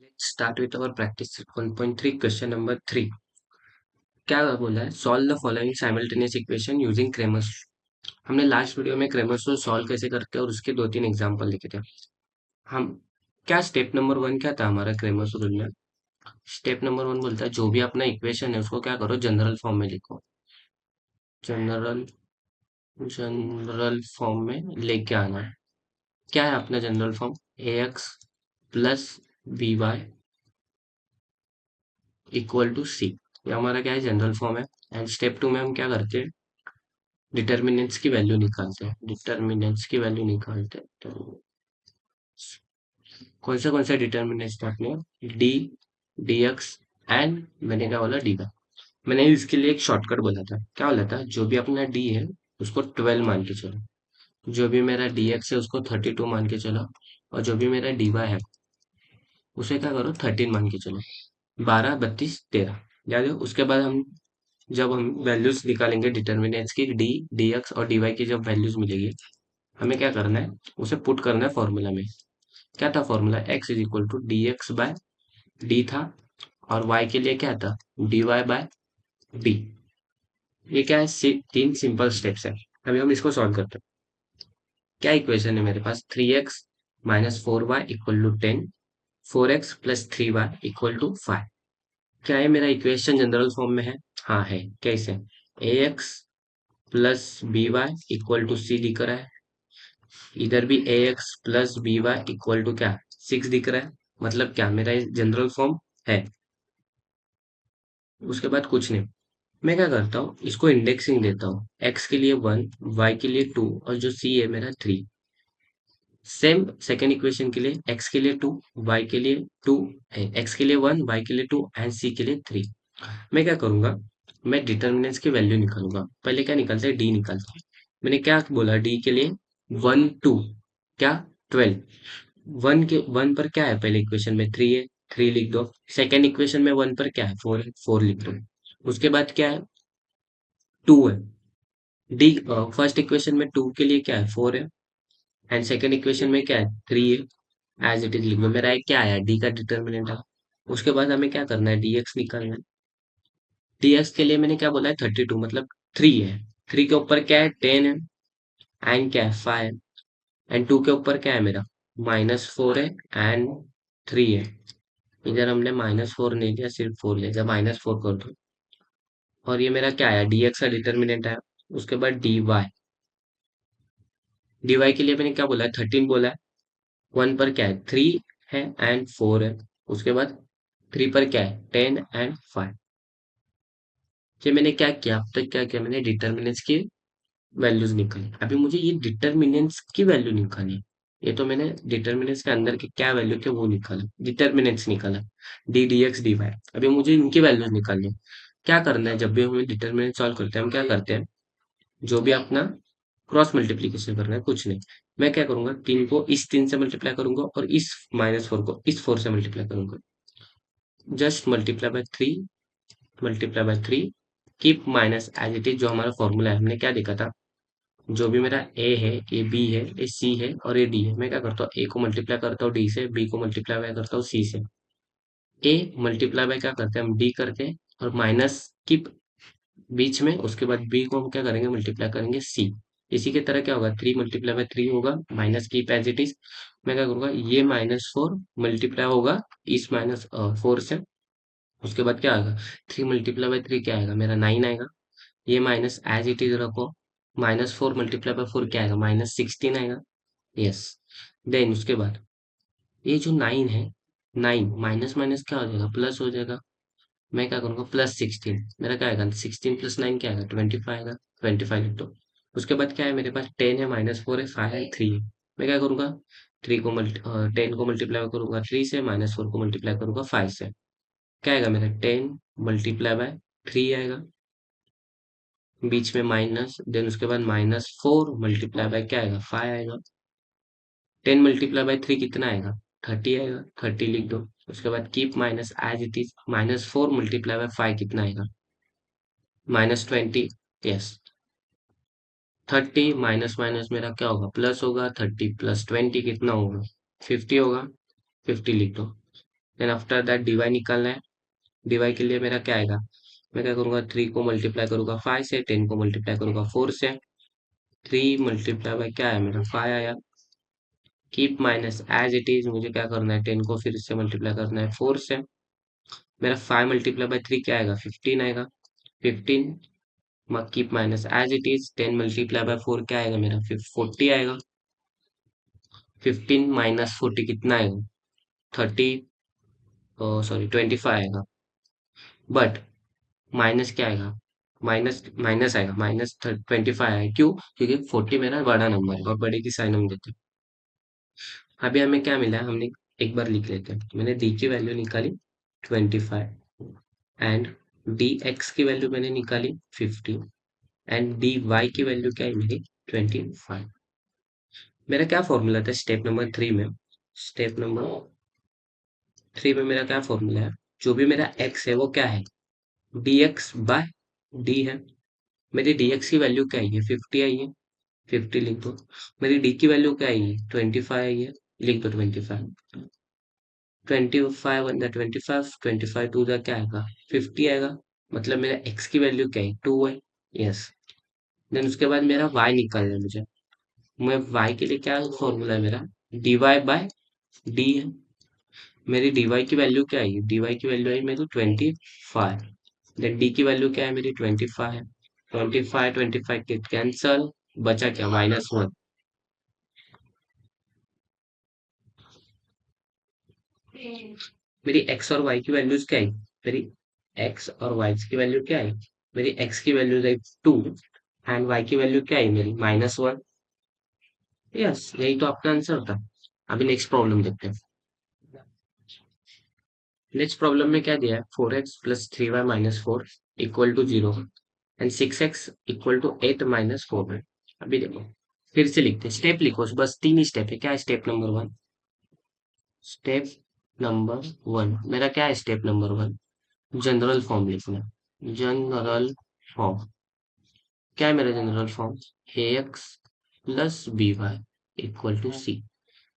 Let's start with our practice 1.3 question number 3. क्या बोला है? Solve the following simultaneous equation using Cramer's. हमने last video में Cramer's को सॉल्व कैसे करते हैं और उसके दो तीन एग्जांपल लिखे थे। हम क्या स्टेप नंबर 1 क्या था हमारा क्रेमर्स रूल में? स्टेप नंबर 1 बोलता है जो भी अपना इक्वेशन है उसको क्या करो, जनरल फॉर्म में लिखो। जनरल जनरल फॉर्म में लेके आना है। क्या है अपना general form? A X plus B Y equal to C. ये हमारा क्या है, जनरल फॉर्म है। एंड स्टेप 2 में हम क्या करते हैं, डिटर्मिनेंट्स की वैल्यू निकालते हैं। डिटर्मिनेंट्स की वैल्यू निकालते हैं तो कौन सा डिटर्मिनेंट्स था अपने? डी, डी एक्स एंड मैंने क्या बोला, डी वाई। मैंने इसके लिए एक शॉर्टकट बोला था। क्या बोला था? जो भी अपना डी है उसको 12 मान के चलो, जो भी मेरा डी एक्स है उसको 32 मान के चलो, और जो भी मेरा डी वाई है उसे क्या करो, 13 मान के चलो। 12, 32, 13 याद है। उसके बाद हम जब हम वैल्यूज निकालेंगे डिटर्मिनेंट्स की, डी, डी एक्स और डी वाई की जब वैल्यूज मिलेगी, हमें क्या करना है, उसे पुट करना है फॉर्मूला में। क्या था formula? X is equal to D X by D था, और वाई के लिए क्या था, डी वाई बाय डी। ये क्या है, तीन सिंपल स्टेप्स है। अभी हम इसको सॉल्व करते हैं। क्या इक्वेशन है मेरे पास? 3x minus 4y equal to 10, 4x plus 3y equal to 5। क्या है मेरा इक्वेशन जनरल फॉर्म में है? हाँ है। कैसे? A X plus B Y equal to C दिख रहा है। इधर भी A X plus B Y equal to क्या, 6 दिख रहा है। मतलब क्या, मेरा जनरल फॉर्म है। उसके बाद कुछ नहीं, मैं क्या करता हूँ, इसको इंडेक्सिंग देता हूँ। एक्स के लिए 1, वाई के लिए 2, और जो सी है मेरा 3। सेम सेकेंड इक्वेशन के लिए, एक्स के लिए 2, वाई के लिए 2, एक्स के लिए 1, वाई के लिए 2 एंड सी के लिए 3। मैं क्या करूंगा, मैं डिटर्मिनेंट्स की वैल्यू निकालूंगा। पहले क्या निकालते हैं, डी निकालते हैं। मैंने क्या बोला, डी के लिए 1, 2, क्या, 12। वन के वन पर क्या है, पहले इक्वेशन में 3 है, 3 लिख दो। सेकेंड इक्वेशन में 1 पर क्या है, 4 है, 4 लिख दो। उसके बाद क्या है, 2 है। डी फर्स्ट इक्वेशन में 2 के लिए क्या है, 4 है। एंड सेकेंड इक्वेशन में क्या है, 3 है। एज इट इज लिख दो। मेरा एक क्या आया, डी का डिटर्मिनेंट है। उसके बाद हमें क्या करना है, डीएक्स निकालना है। डीएक्स के लिए मैंने क्या बोला है, 32 मतलब 3 है। 3 के ऊपर क्या है, 10 है। एंड क्या है, 5। एंड 2 के ऊपर क्या है मेरा, -4 है एंड 3 है। इधर हमने -4 नहीं लिया, सिर्फ 4 लिया, -4 कर दो। और ये मेरा क्या आया, डीएक्स का डिटर्मिनेंट है। उसके बाद डी वाई के लिए मैंने क्या बोला है, 13 बोला है। 1 पर क्या है, 3 है एंड 4 है। उसके बाद 3 पर क्या है, 10 एंड 5। ये मैंने क्या किया, अब तक क्या किया, मैंने डिटर्मिनेंट्स की वैल्यूज निकाली। अभी मुझे ये डिटर्मिनेंट्स की वैल्यू निकाली। ये तो मैंने डिटर्मिनेंट्स के अंदर के क्या वैल्यू थे वो निकाला, डिटर्मिनेंट्स निकाला, D D X D Y. अभी मुझे इनकी वैल्यूज निकालनी है। क्या करना है, जब भी हमें डिटर्मिनेंट सॉल्व करते हैं, हम क्या करते हैं, जो भी अपना क्रॉस मल्टीप्लीकेशन करना है, कुछ नहीं। मैं क्या करूंगा, 3 को इस 3 से मल्टीप्लाई करूंगा और इस -4 को इस 4 से मल्टीप्लाई करूंगा। Just multiply by 3, multiply by 3, keep minus as it is. जो हमारा फॉर्मूला है, हमने क्या देखा था, जो भी मेरा ए है, ए बी है, ए सी है और ए डी है, मैं क्या करता हूँ, ए को मल्टीप्लाई करता हूँ डी से, बी को मल्टीप्लाई बाय करता हूँ सी से। ए मल्टीप्लाई बाय क्या करते हैं, हम डी करते हैं, और माइनस की बीच में। उसके बाद बी को हम क्या करेंगे, मल्टीप्लाई करेंगे सी। इसी की तरह क्या होगा, 3 मल्टीप्लाई बाय 3 होगा, माइनस की एज इट इज। मैं क्या करूंगा, ये -4 मल्टीप्लाई होगा इस -4 से। उसके बाद क्या आएगा, 3 मल्टीप्लाई बाय 3 क्या आएगा मेरा, 9 आएगा। ये माइनस एज इट इज रखो। -4 मल्टीप्लाई बाय 4 क्या आएगा, -16 आएगा। यस। देन उसके बाद ये जो 9 है, 9 माइनस माइनस क्या हो जाएगा, प्लस हो जाएगा। मैं क्या करूंगा, +16 मेरा क्या आएगा, 16 + 9 क्या आएगा, 25 आएगा। 25 लिख दो। उसके बाद क्या है मेरे पास, 10 है, -4 है, 5 है, 3 है। मैं क्या करूंगा, 10 को मल्टीप्लाई करूंगा 3 से, -4 को मल्टीप्लाई करूंगा 5 से। क्या आएगा मेरा, 10 मल्टीप्लाई बाय 3 आएगा, बीच में माइनस। देन उसके बाद -4 मल्टीप्लाई बाय क्या आएगा, 5 आएगा। 10 मल्टीप्लाई बाय 3 कितना आएगा, 30 आएगा। 30 लिख दो। उसके बाद keep minus as it is, -4 multiply by 5 कितना आएगा, -20। यस। 30 माइनस माइनस मेरा क्या होगा, प्लस होगा। 30 + 20 कितना होगा, 50 होगा। 50 लिख दो। देन आफ्टर दैट dy निकालना है। dy के लिए मेरा क्या आएगा, मैं क्या करूंगा, 3 को मल्टीप्लाई करूंगा 5 से, 10 को मल्टीप्लाई करूंगा 4 से। 3 मल्टीप्लाई बाय क्या है मेरा 5 आया। Keep minus as it is, मुझे क्या करना है 10 को फिर से मल्टीप्लाई करना है 4 से। मेरा 5 मल्टीप्लाई बाय 3 क्या आएगा 15 आएगा। 15 keep minus as it is, 10 multiply by 4 क्या आएगा मेरा 40 आएगा। 15 माइनस 40 कितना आएगा 30, सॉरी 25 आएगा। बट माइनस क्या आएगा, माइनस माइनस आएगा, माइनस 25 आएगा। क्यों, क्योंकि 40 मेरा बड़ा नंबर है और बड़े की साइन हम देते हैं। अभी हमें क्या मिला है, हमने एक बार लिख लेते हैं। मैंने डी की वैल्यू निकाली 25 एंड डी एक्स की वैल्यू मैंने निकाली 50 एंड डी वाई की वैल्यू क्या है मेरी 25। मेरा क्या फॉर्मूला था स्टेप नंबर 3 में, स्टेप नंबर 3 में मेरा क्या फॉर्मूला है, जो भी मेरा एक्स है वो क्या है डी एक्स बाय डी है। मेरी डी एक्स की वैल्यू क्या आई है 50 आई है, 50 लिख दो। मेरी डी की वैल्यू क्या आई है 25 आई है, लिख दो 25। 25 वन 25, 25 टू द क्या आएगा 50 आएगा। मतलब मेरा x की वैल्यू क्या है 2 है। यस। देन उसके बाद मेरा y निकालना है मुझे। मैं y के लिए क्या फॉर्मूला है मेरा dy बाय डी है। मेरी dy की वैल्यू क्या आई dy की वैल्यू आई मेरी 25। देन d की वैल्यू क्या है मेरी 25 है। 25 25 के कैंसल, बचा क्या -1। मेरी x और y की वैल्यूज क्या है, मेरी x और y की वैल्यू क्या है, मेरी x की वैल्यू है 2 एंड y की वैल्यू क्या है मेरी -1। यस, यही तो आपका आंसर था। अभी नेक्स्ट प्रॉब्लम देखते हैं। नेक्स्ट प्रॉब्लम में क्या दिया है 4x plus 3y minus 4 equal to 0 and 6x equal to 8 minus 4 है। अभी देखो, फिर से लिखते हैं, स्टेप लिखो, बस 3 ही स्टेप है। क्या है स्टेप नंबर 1, स्टेप नंबर 1 मेरा क्या है, स्टेप नंबर 1 जनरल फॉर्म लिखना है। जनरल फॉर्म क्या है मेरा general form, A X plus B Y equal to C.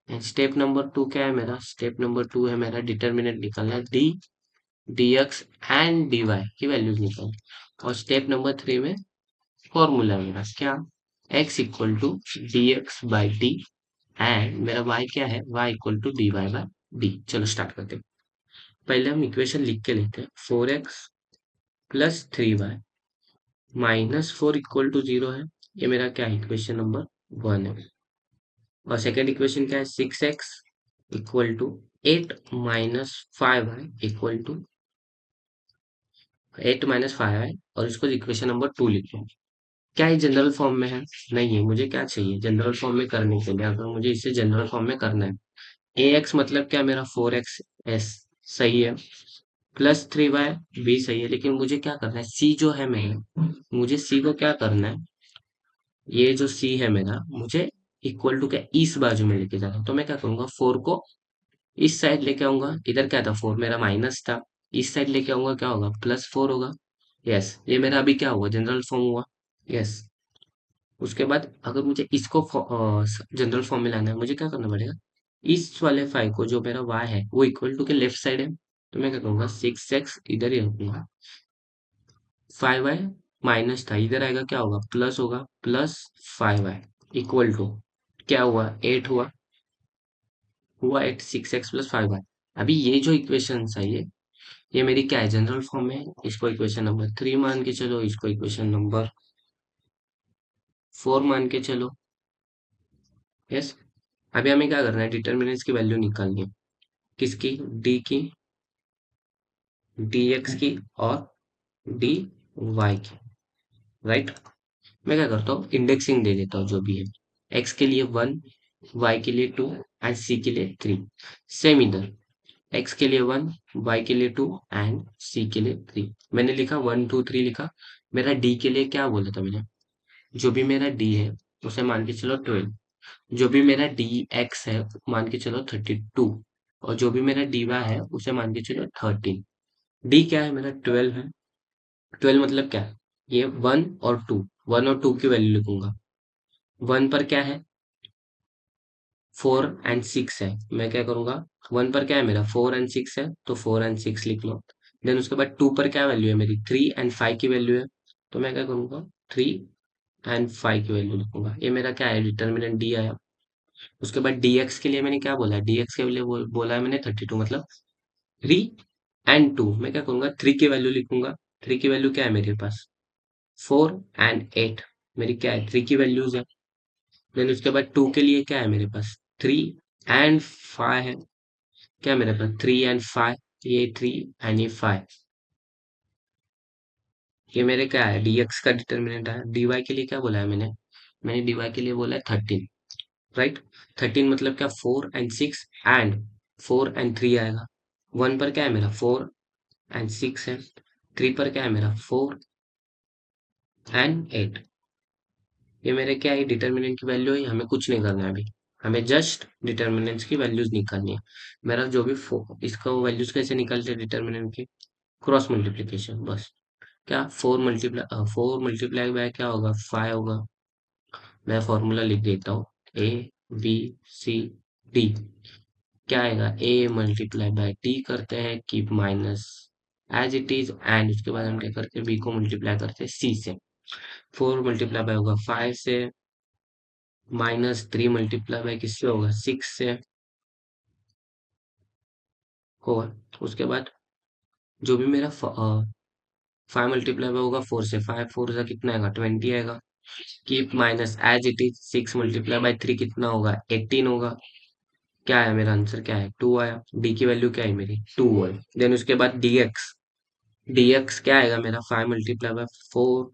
And step number 2 क्या है मेरा, स्टेप नंबर 2 है मेरा डिटर्मिनेंट निकालना है D D X and D Y की वैल्यूज निकालनी। और स्टेप नंबर 3 में फॉर्मूला है मेरा क्या, X equal to D X by D and मेरा वाई क्या है, Y equal to D Y by D. चलो स्टार्ट करते हैं। पहले हम इक्वेशन लिख के लेते हैं, 4x plus 3y minus 4 equal to 0 है। ये मेरा क्या है इक्वेशन नंबर 1 है। और सेकेंड इक्वेशन क्या है 6x equal to 8 minus 5y equal to 8 minus 5y, और इसको इक्वेशन नंबर 2 लिखो। क्या ये जनरल फॉर्म में है, नहीं है। मुझे क्या चाहिए जनरल फॉर्म में करने के लिए, अगर मुझे इसे जनरल फॉर्म में करना है, ए एक्स मतलब क्या मेरा 4x एस सही है, प्लस 3y भी सही है, लेकिन मुझे क्या करना है सी जो है मेरा, मुझे सी को क्या करना है, ये जो सी है मेरा मुझे इक्वल टू क्या इस बाजू में लेके जाना है। तो मैं क्या करूंगा 4 को इस साइड लेके आऊंगा, इधर क्या था 4 मेरा माइनस था, इस साइड लेके आऊंगा क्या होगा +4 होगा। यस, ये मेरा अभी क्या हुआ जनरल फॉर्म हुआ। यस। उसके बाद अगर मुझे इसको जनरल फॉर्म में लाना है, मुझे क्या करना पड़ेगा, इस वाले फाइव को जो मेरा y है वो इक्वल टू के लेफ्ट साइड है, तो मैं क्या करूंगा 6x इधर ही रखूंगा, 5y माइनस था इधर आएगा क्या होगा प्लस होगा, प्लस 5y इक्वल टू क्या हुआ 8 हुआ 8, 6x प्लस 5y। अभी ये जो इक्वेशन है ये मेरी क्या है जनरल फॉर्म है। इसको इक्वेशन नंबर 3 मान के चलो, इसको इक्वेशन नंबर 4 मान के चलो। यस। अभी हमें क्या करना है डिटर्मिनेंट्स की वैल्यू निकालनी है, किसकी, डी की, डी एक्स की और डी वाई की। राइट। मैं क्या करता हूँ इंडेक्सिंग दे देता हूँ जो भी है, एक्स के लिए 1, वाई के लिए 2 एंड सी के लिए 3। सेम इधर एक्स के लिए 1, वाई के लिए 2 एंड सी के लिए 3। मैंने लिखा 1 2 3 लिखा। मेरा डी के लिए क्या बोला था मैंने, जो भी मेरा डी है उसे मान के चलो 12, जो भी मेरा डी एक्स है मान के चलो 32, और जो भी मेरा डी वाई है उसे मान के चलो 13। डी क्या है मेरा 12 है। 12 मतलब क्या है, ये 1 और 2, 1 और 2 की वैल्यू लिखूंगा। 1 पर क्या है 4 और 6 है, मैं क्या करूंगा, 1 पर क्या है मेरा 4 और 6 है, तो 4 और 6 लिख लो। देन उसके बाद 2 पर क्या वैल्यू है मेरी, 3 और 5 की वैल्यू है, तो मैं क्या करूंगा, 3 और 5 की वैल्यू लिखूंगा। ये मेरा क्या है, डिटर्मिनेंट डी आया। उसके बाद dx के लिए मैंने क्या बोला है, dx के लिए बोला है मैंने 32, मतलब 3 और 2, मैं क्या करूंगा, 3 की वैल्यू लिखूंगा। 3 की वैल्यू क्या है मेरे पास, 4 और 8, मेरी क्या है, 3 की वैल्यूज है। देन उसके बाद 2 के लिए क्या है मेरे पास, 3 और 5 है, क्या है मेरे पास 3 और 5, ये 3 और ये 5, ये मेरे क्या है, dx का डिटर्मिनेंट है। dy के लिए क्या बोला है मैंने, मैंने dy के लिए बोला है 13, राइट। 13 मतलब क्या, 4 और 6 एंड 4 और 3 आएगा। 1 पर क्या है मेरा 4 और 6 है, 3 पर क्या है मेरा 4 और 8, ये मेरे क्या है, डिटर्मिनेंट की वैल्यू है, हमें कुछ नहीं करना है अभी, हमें जस्ट डिटर्मिनेंट्स की वैल्यूज निकालनी है। मेरा जो भी इसका वैल्यूज कैसे निकालते हैं डिटर्मिनेंट की, क्रॉस मल्टीप्लीकेशन, बस। क्या 4 बाय क्या होगा, 5 होगा। मैं फॉर्मूला लिख देता हूँ, ABCD, क्या आएगा, A × D करते हैं, keep minus as it is, and उसके बाद हम क्या करते हैं, B को मल्टीप्लाई करते हैं C से। 4 × होगा 5 से, -3 × किससे होगा, 6 से होगा। उसके बाद जो भी मेरा 5 × होगा 4 से, 5 4 से कितना आएगा, 20 आएगा। Keep minus as it is, 6 × 3 कितना होगा, 18 होगा। क्या है मेरा आंसर, क्या है, 2 आया। डी की वैल्यू क्या है मेरी, 2 है। देन उसके बाद dx क्या आएगा मेरा, 5 × 4,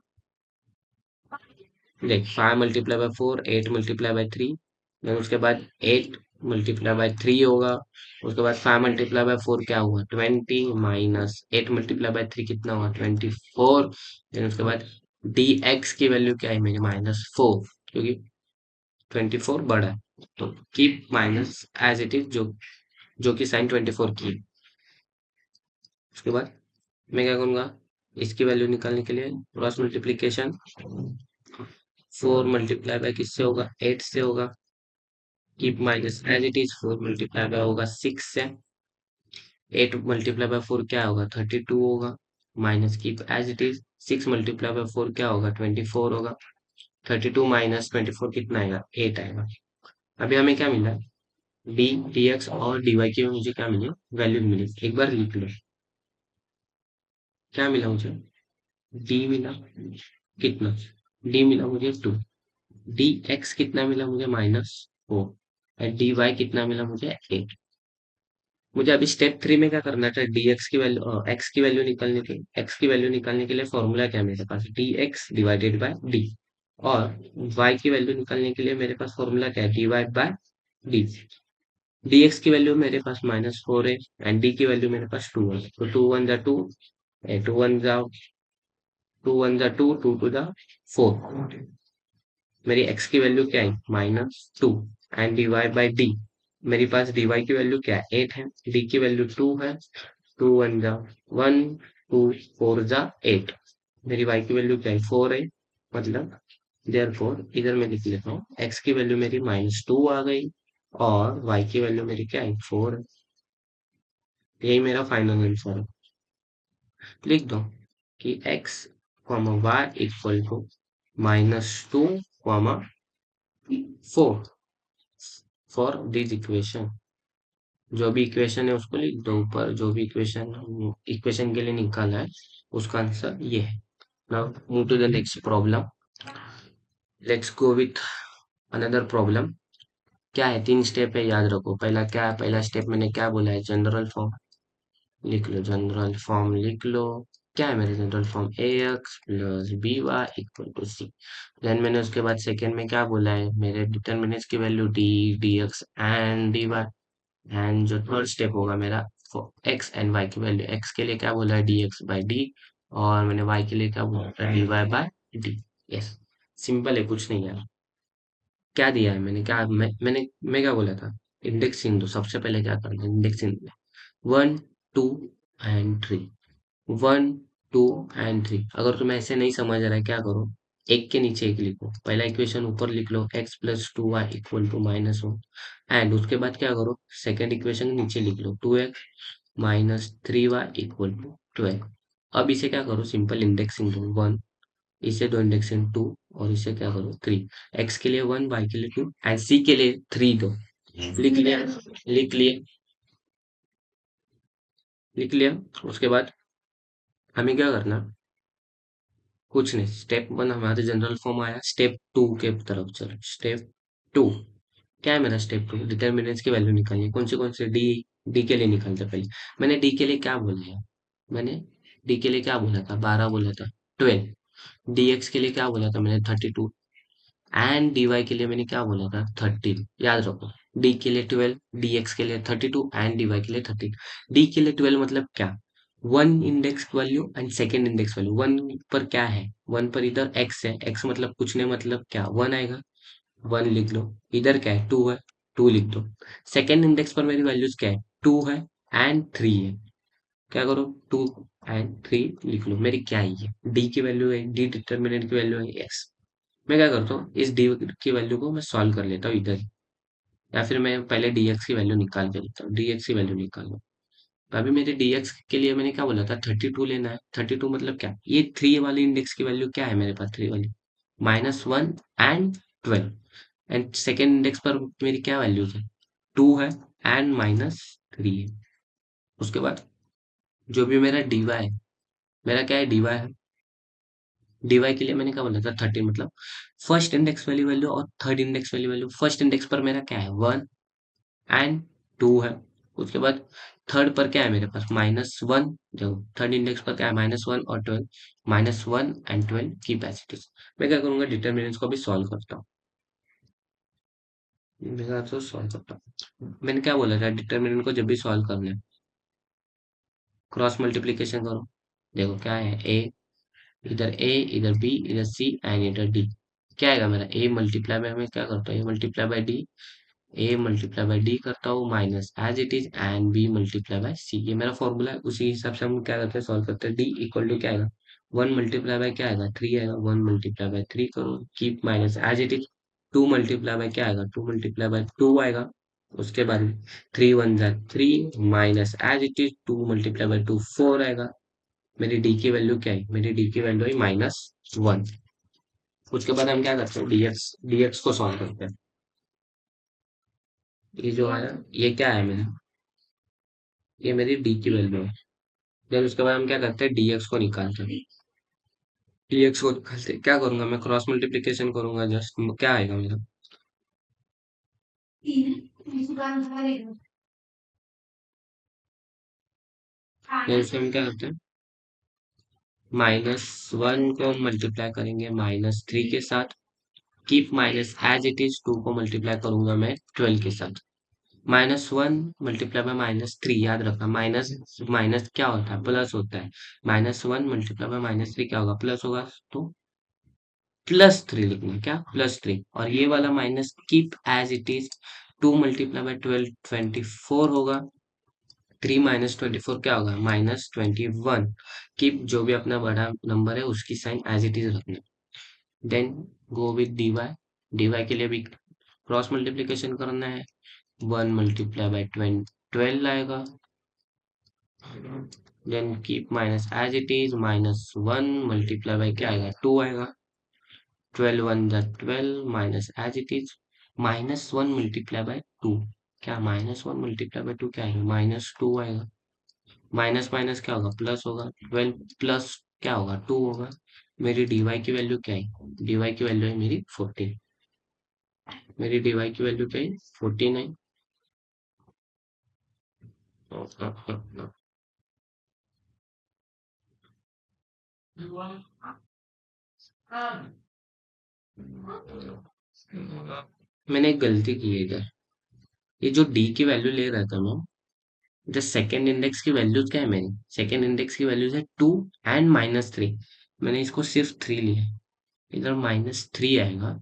देख 5 × 4, 8 × 3, देन उसके बाद 8 × 3 होगा। उसके बाद 5 × 4 क्या हुआ, 20, -8 × 3 कितना हुआ, 24। देन उसके बाद dx की वैल्यू क्या है मेरी, -4, क्योंकि 24 बड़ा है, तो keep minus as it is, जो कि साइन 24 की है। उसके बाद मैं क्या करूंगा, इसकी वैल्यू निकालने के लिए क्रॉस मल्टीप्लीकेशन, 4 × किससे होगा, 8 से होगा। Keep minus as it is, 4 × होगा 6 से, 8 × 4 क्या होगा, 32 होगा। Minus keep as it is, 6 × 4 क्या होगा, 24 होगा। 32 -24 कितना आएगा, 8 आएगा। अभी हमें क्या मिला, डी dx और dy की मुझे क्या मिली, वैल्यू मिली, एक बार लिख लो। क्या मिला मुझे, डी मिला कितना, डी मिला मुझे 2, डी एक्स कितना मिला मुझे, -4, और डी वाई कितना मिला मुझे, 8। मुझे अभी स्टेप 3 में क्या करना था, डी एक्स की वैल्यू, एक्स की वैल्यू निकालने के, एक्स की वैल्यू निकालने के लिए फॉर्मूला क्या है मेरे पास, D X divided by D. और वाई की वैल्यू निकालने के लिए मेरे पास फॉर्मूला क्या है, D Y by D. D X की वैल्यू मेरे पास -4 है, एंड डी की वैल्यू मेरे पास 2 है, तो 2 × 1 = 2, 2 × 2 × मेरी x की वैल्यू क्या है, -2, एंड dy बाई डी, मेरे पास dy की वैल्यू क्या है, 8 है, d की वैल्यू 2 है, 2 × 1 2 4 × 8, मेरी y की वैल्यू क्या है, 4 है, मतलब देयरफॉर इधर मैं लिख लेता हूँ, x की वैल्यू मेरी -2 आ गई, और y की वैल्यू मेरी क्या है, 4 है। यही मेरा फाइनल आंसर है। लिख दो कि x, y equal to -2, 4 for this equation. जो भी इक्वेशन है उसको लिख दो ऊपर, जो भी इक्वेशन इक्वेशन के लिए निकाला है उसका आंसर ये है। Now move to the next problem, let's go with another problem. क्या है, 3 स्टेप है, याद रखो। पहला क्या है, पहला स्टेप मैंने क्या बोला है, जनरल फॉर्म लिख लो, जनरल फॉर्म लिख लो। क्या है मेरे general form, A X plus B Y equal to C. Then मैंने उसके बाद सेकेंड में क्या बोला है, मेरे डिटर्मिनेंट्स की value D X and D Y. And जो थर्ड स्टेप होगा मेरा, एक्स एंड वाई की वैल्यू, एक्स के लिए क्या बोला है, डी एक्स बाई डी, और मैंने वाई के लिए क्या बोला है, D Y by D. Yes, simple है, कुछ नहीं है। क्या दिया है मैंने, क्या मैं क्या बोला था, इंडेक्स इन दो, सबसे पहले क्या करना है, इंडेक्स इन 1 2 एंड 3, 1 2 एंड 3। अगर तुम्हें ऐसे नहीं समझ आ रहा है, क्या करो, एक के नीचे एक लिखो, पहला इक्वेशन ऊपर लिख लो x+2y इक्वल टू -1, एंड उसके बाद क्या करो, सेकेंड इक्वेशन नीचे लिख लो 2x-3y इक्वल टू 12। अब इसे क्या करो, सिंपल इंडेक्सिंग दो 1, इसे दो इंडेक्सिंग 2, और इसे क्या करो 3। x के लिए 1, y के लिए 2 एंड c के लिए 3 दो। लिख लिया, लिख लिए, लिख लिया। उसके बाद हमें क्या करना, कुछ नहीं, स्टेप 1 हमारे जनरल फॉर्म आया, स्टेप 2 के तरफ चलो। स्टेप 2 क्या है मेरा, स्टेप 2 डिटर्मिनेंट्स की वैल्यू निकालनी है। कौन से डी, डी के लिए निकालते पहले। मैंने डी के लिए क्या बोला है, मैंने डी के लिए क्या बोला था, 12 बोला था, 12। dx के लिए क्या बोला था मैंने, 32। एंड dy के लिए मैंने क्या बोला था, 13। याद रखो, d के लिए 12, dx के लिए 32 एंड dy के लिए 13। d के लिए 12 मतलब क्या, one index value and second index value. One पर क्या है, वन पर इधर x है, x मतलब कुछ नहीं, मतलब क्या, वन आएगा, वन लिख लो। इधर क्या है, टू है, टू लिख दो। सेकेंड इंडेक्स पर मेरी वैल्यूज क्या है, टू है एंड थ्री है। क्या करो, टू एंड थ्री लिख लो। मेरी क्या है, ये डी की वैल्यू है, डी डिटर्मिनेंट की वैल्यू है एक्स। मैं क्या करता हूँ, इस डी की वैल्यू को मैं सॉल्व कर लेता हूँ इधर, या फिर मैं पहले dx की वैल्यू निकाल के लेता हूँ, dx की वैल्यू निकाल लो। अभी मेरे dx के लिए मैंने क्या बोला था, 32 लेना है। 32 मतलब क्या, ये थ्री वाली इंडेक्स की वैल्यू क्या है मेरे पास, थ्री वाली, -1 एंड 12। एंड सेकेंड इंडेक्स पर मेरी क्या वैल्यूज है, टू है एंड -3 है। उसके बाद जो भी मेरा dy है, मेरा क्या है, dy है। dy के लिए मैंने क्या बोला था, 13, मतलब फर्स्ट इंडेक्स वाली वैल्यू और थर्ड इंडेक्स वाली वैल्यू। फर्स्ट इंडेक्स पर मेरा क्या है, 1 एंड 2 है। उसके बाद थर्ड पर क्या है मेरे पास, -1। जो थर्ड इंडेक्स पर क्या है, -1 और 12, -1 एंड 12 की पैसिटीज। मैं क्या करूंगा, डिटर्मिनेंट्स को भी सॉल्व करता हूँ। मैं क्या तो सॉल्व करता हूँ, मैंने क्या बोला था, डिटर्मिनेंट को जब भी सॉल्व करना है, क्रॉस मल्टीप्लीकेशन करो। देखो क्या है, ए, इधर बी, इधर सी एंड इधर डी। क्या आएगा मेरा, ए मल्टीप्लाई बाय, मैं क्या करता हूँ, A multiply by D, A multiply by D करता हूँ minus as it is, and B multiply by C. ये मेरा फॉर्मूला है, उसी हिसाब से हम क्या करते हैं, सॉल्व करते हैं। डी इक्वल टू क्या आएगा, वन मल्टीप्लाई बाय क्या आएगा, थ्री आएगा, वन मल्टीप्लाई बाय थ्री करो, keep minus as it is. Two multiply by क्या आएगा, टू मल्टीप्लाई बाय टू आएगा। उसके बाद थ्री वन जा three, minus as it is, two multiply by two four आएगा। मेरी डी की वैल्यू क्या है, मेरी डी की वैल्यू है -1। उसके बाद हम क्या करते हैं, डीएक्स को सॉल्व करते हैं। ये जो आया, ये क्या है मेरा, ये मेरी डी की वैल्यू है। देन उसके बाद हम क्या करते हैं, डीएक्स को निकालते हैं। डीएक्स को निकालते हैं, क्या करूंगा मैं, क्रॉस मल्टीप्लिकेशन करूंगा जस्ट, क्या आएगा मेरा, देन उसको हम क्या करते हैं, -1 को मल्टीप्लाई करेंगे -3 के साथ, keep minus as it is. Two को मल्टीप्लाई करूंगा मैं 12 के साथ, -1 मल्टीप्लाई बाय -3। याद रखना, माइनस माइनस क्या होता है, प्लस होता है। -1 मल्टीप्लाई बाय -3 क्या होगा, प्लस होगा, तो +3 लिखना, क्या, +3। और ये वाला minus keep as it is. 2 multiply by 12 24 होगा, 3 -24 क्या होगा, -21। कीप जो भी अपना बड़ा नंबर है उसकी साइन एज इट इज रखना। Then go with D Y, D Y के लिए भी क्रॉस मल्टीप्लीकेशन करना है। 1 मल्टीप्लाई बाय 12 आएगा, then keep minus as it is, -1 multiply by क्या आएगा, 2 आएगा। 12 1 जा 12, minus as it is, -1 multiply by 2। क्या, -1 मल्टीप्लाई बाय 2 क्या आएगा, -2 आएगा। माइनस माइनस क्या होगा, प्लस होगा। 12 प्लस क्या होगा, 2 होगा। मेरी डीवाई की वैल्यू क्या है, डीवाई की वैल्यू है मेरी 14। मेरी डीवाई की वैल्यू क्या है, 14 है। मैंने एक गलती की है इधर, ये जो डी की वैल्यू ले रहा था मैं, जो सेकेंड इंडेक्स की वैल्यूज क्या है मेरी, सेकेंड इंडेक्स की वैल्यूज है 2 एंड -3। मैंने इसको सिर्फ 3 लिया है। इधर -3 आएगा,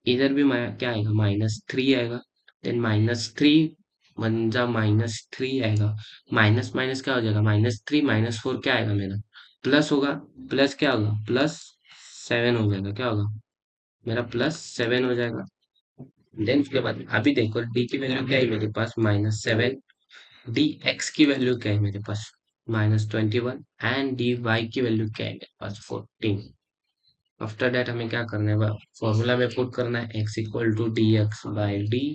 इधर भी क्या आएगा, -3 आएगा। देन -3 वन जा -3 आएगा, माइनस माइनस क्या हो जाएगा, -3 -4 क्या आएगा मेरा, प्लस होगा। प्लस क्या होगा, +6 7 हो जाएगा, क्या होगा मेरा +7 हो जाएगा। देन उसके बाद अभी देखो डी की वैल्यू क्या है मेरे पास -7, डी एक्स की वैल्यू क्या है मेरे पास -21 एंड डी वाई की वैल्यू क्या है मेरे पास 14। आफ्टर दैट हमें क्या करना है, फॉर्मूला में पुट करना है x equal to D X by D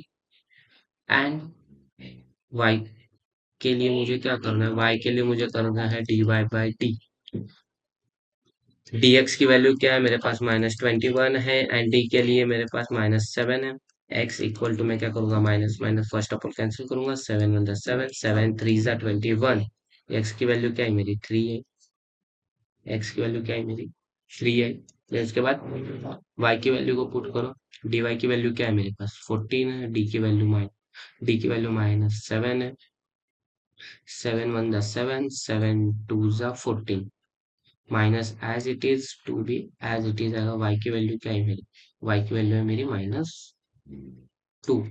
and y के लिए मुझे क्या करना है, y के लिए मुझे करना है dy बाई डी। dx की वैल्यू क्या है मेरे पास -21 है एंड d के लिए मेरे पास -7 है। x इक्वल टू मैं क्या करूंगा, minus minus first of all cancel करूंगा, 7 1 7, 7 3 21। x की वैल्यू क्या है मेरी 3 है, x की वैल्यू क्या है मेरी 3 है। फिर उसके बाद y की वैल्यू को पुट करो, dy की वैल्यू क्या है मेरे पास 14 है, d की वैल्यू -7 है, 7 1 7, 7 2 14 minus as it is to be as it is आएगा। y की वैल्यू क्या है मेरी, y की वैल्यू है मेरी -2।